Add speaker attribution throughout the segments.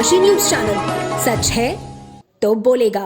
Speaker 1: Kashi news channel, सच है तो बोलेगा।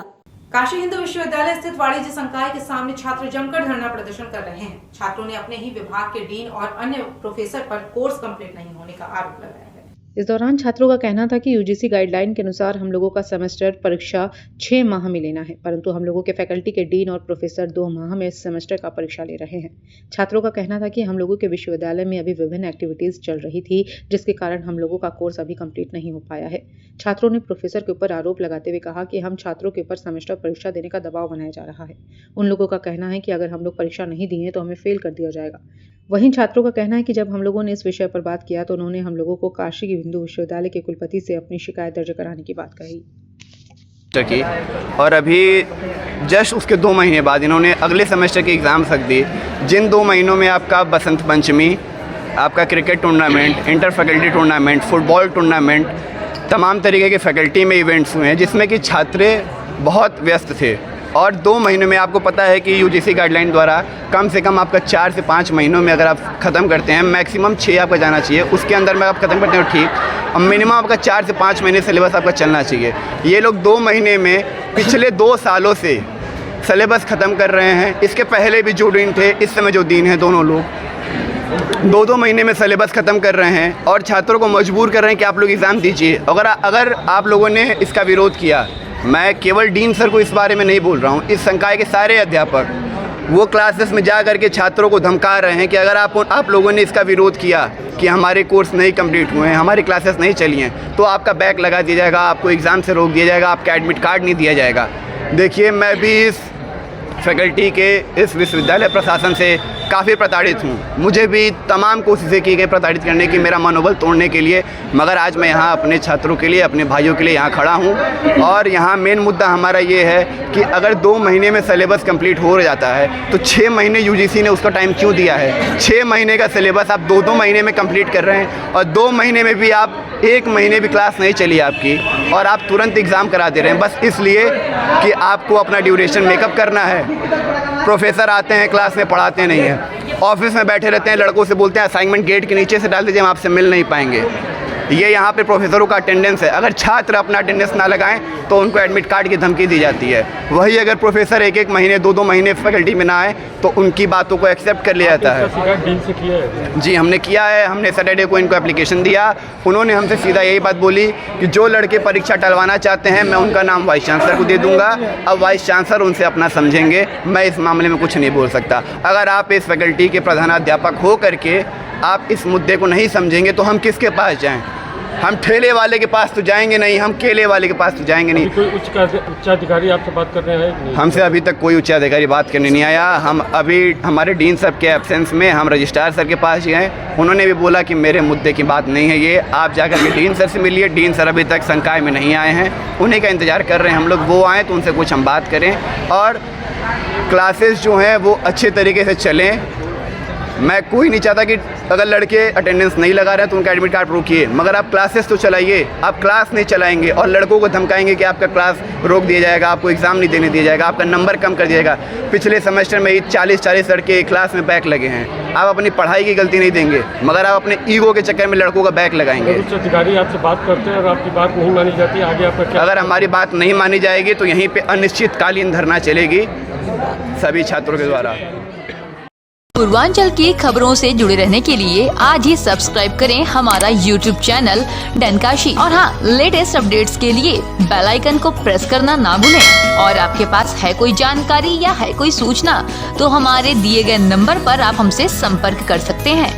Speaker 2: काशी हिंदू विश्वविद्यालय स्थित वाणिज्य संकाय के सामने छात्र जमकर धरना प्रदर्शन कर रहे हैं। छात्रों ने अपने ही विभाग के डीन और अन्य प्रोफेसर पर कोर्स कंप्लीट नहीं होने का आरोप लगाया है।
Speaker 3: इस दौरान छात्रों का कहना था कि यूजीसी गाइडलाइन के अनुसार हम लोगों का सेमेस्टर परीक्षा 6 माह में लेना है, परंतु हम लोगों के फैकल्टी के डीन और प्रोफेसर 2 माह में सेमेस्टर का परीक्षा ले रहे हैं। छात्रों का कहना था कि हम लोगों के विश्वविद्यालय में अभी विभिन्न एक्टिविटीज चल रही थी, जिसके कारण हम लोगों का कोर्स अभी कंप्लीट नहीं हो पाया है। छात्रों ने प्रोफेसर के ऊपर आरोप लगाते हुए कहा कि हम छात्रों के ऊपर सेमेस्टर परीक्षा देने का दबाव बनाया जा रहा है। उन लोगों का कहना है कि अगर हम लोग परीक्षा नहीं दिए तो हमें फेल कर दिया जाएगा। वहीं छात्रों का कहना है कि जब हम लोगों ने इस विषय पर बात किया तो उन्होंने हम लोगों को काशी हिंदू विश्वविद्यालय के कुलपति से अपनी शिकायत दर्ज कराने की बात कही।
Speaker 4: और अभी जस्ट उसके 2 महीने बाद इन्होंने अगले सेमेस्टर की एग्ज़ाम रख दी, जिन 2 महीनों में आपका बसंत पंचमी, आपका cricket tournament, inter faculty tournament, football tournament, तमाम तरीके के फैकल्टी में इवेंट्स हुए हैं, जिसमें कि छात्र बहुत व्यस्त थे। और 2 महीनों में आपको पता है कि यूजीसी गाइडलाइन द्वारा कम से कम आपका 4 से 5 महीनों में अगर आप ख़त्म करते हैं, मैक्सिमम 6 आपका जाना चाहिए, उसके अंदर में आप ख़त्म करते हो ठीक, और मिनिमम आपका 4 से 5 महीने सिलेबस आपका चलना चाहिए। ये लोग 2 महीने में पिछले 2 सालों से सिलेबस ख़त्म कर रहे हैं। इसके पहले भी जो डीन थे, इस समय जो डीन हैं, दोनों लोग 2-2 महीने में सिलेबस ख़त्म कर रहे हैं और छात्रों को मजबूर कर रहे हैं कि आप लोग एग्ज़ाम दीजिए। अगर आप लोगों ने इसका विरोध किया, मैं केवल डीन सर को इस बारे में नहीं बोल रहा हूँ, इस संकाय के सारे अध्यापक वो क्लासेस में जा करके छात्रों को धमका रहे हैं कि अगर आप लोगों ने इसका विरोध किया कि हमारे कोर्स नहीं कंप्लीट हुए हैं, हमारी क्लासेस नहीं चली हैं, तो आपका बैक लगा दिया जाएगा, आपको एग्ज़ाम से रोक दिया जाएगा, आपका एडमिट कार्ड नहीं दिया जाएगा। देखिए, मैं भी इस फैकल्टी के, इस विश्वविद्यालय प्रशासन से काफ़ी प्रताड़ित हूँ। मुझे भी तमाम कोशिशें की गई प्रताड़ित करने की, मेरा मनोबल तोड़ने के लिए, मगर आज मैं यहाँ अपने छात्रों के लिए, अपने भाइयों के लिए यहाँ खड़ा हूँ। और यहाँ मेन मुद्दा हमारा ये है कि अगर 2 महीने में सिलेबस कंप्लीट हो जाता है तो 6 महीने यूजीसी ने उसका टाइम क्यों दिया है? 6 महीने का सिलेबस आप 2-2 महीने में कंप्लीट कर रहे हैं, और 2 महीने में भी आप 1 महीने भी क्लास नहीं चली आपकी, और आप तुरंत एग्ज़ाम करा दे रहे हैं, बस इसलिए कि आपको अपना ड्यूरेशन मेकअप करना है। प्रोफेसर आते हैं, क्लास में पढ़ाते नहीं हैं, ऑफिस में बैठे रहते हैं, लड़कों से बोलते हैं असाइनमेंट गेट के नीचे से डाल दीजिए, हम आपसे मिल नहीं पाएंगे। ये यहाँ पे प्रोफेसरों का अटेंडेंस है। अगर छात्र अपना अटेंडेंस ना लगाएं तो उनको एडमिट कार्ड की धमकी दी जाती है। वही अगर प्रोफेसर 1-1 महीने, 2-2 महीने फैकल्टी में ना आए तो उनकी बातों को एक्सेप्ट कर लिया जाता है। जी, हमने किया है। हमने सैटरडे को इनको एप्लीकेशन दिया। उन्होंने हमसे सीधा यही बात बोली कि जो लड़के परीक्षा टलवाना चाहते हैं, मैं उनका नाम वाइस चांसलर को दे दूँगा। अब वाइस चांसलर उनसे अपना समझेंगे, मैं इस मामले में कुछ नहीं बोल सकता। अगर आप इस फैकल्टी के प्रधानाध्यापक हो करके आप इस मुद्दे को नहीं समझेंगे तो हम किसके पास जाएं? हम ठेले वाले के पास तो जाएंगे नहीं, हम केले वाले के पास तो जाएंगे नहीं।
Speaker 5: कोई उच्चाधिकारी आपसे बात करने आए नहीं?
Speaker 4: हमसे अभी तक कोई उच्चाधिकारी बात करने नहीं आया। हम अभी हमारे डीन सर के एब्सेंस में हम रजिस्ट्रार सर के पास गए, उन्होंने भी बोला कि मेरे मुद्दे की बात नहीं है ये, आप जाकर के डीन सर से मिलिए। डीन सर अभी तक संकाय में नहीं आए हैं, उन्हीं का इंतज़ार कर रहे हैं हम लोग। वो आएँ तो उनसे कुछ हम बात करें और क्लासेस जो हैं वो अच्छे तरीके से चलें। मैं कोई नहीं चाहता कि अगर लड़के अटेंडेंस नहीं लगा रहे हैं तो उनका एडमिट कार्ड रोकिए, मगर आप क्लासेस तो चलाइए। आप क्लास नहीं चलाएंगे और लड़कों को धमकाएंगे कि आपका क्लास रोक दिया जाएगा, आपको एग्ज़ाम नहीं देने दिया जाएगा, आपका नंबर कम कर दिया जाएगा। पिछले सेमेस्टर में ही 40-40 लड़के क्लास में बैक लगे हैं। आप अपनी पढ़ाई की गलती नहीं देंगे, मगर आप अपने ईगो के चक्कर में लड़कों का बैक लगाएंगे।
Speaker 5: उच्च अधिकारी आपसे बात करते हैं और आपकी बात नहीं मानी जाती, आगे आपका क्या?
Speaker 4: अगर हमारी बात नहीं मानी जाएगी तो यहीं पर अनिश्चितकालीन धरना चलेगी सभी छात्रों के द्वारा।
Speaker 6: पूर्वांचल की खबरों से जुड़े रहने के लिए आज ही सब्सक्राइब करें हमारा YouTube चैनल डनकाशी, और हाँ, लेटेस्ट अपडेट्स के लिए बेल आइकन को प्रेस करना ना भूलें। और आपके पास है कोई जानकारी या है कोई सूचना तो हमारे दिए गए नंबर पर आप हमसे संपर्क कर सकते हैं।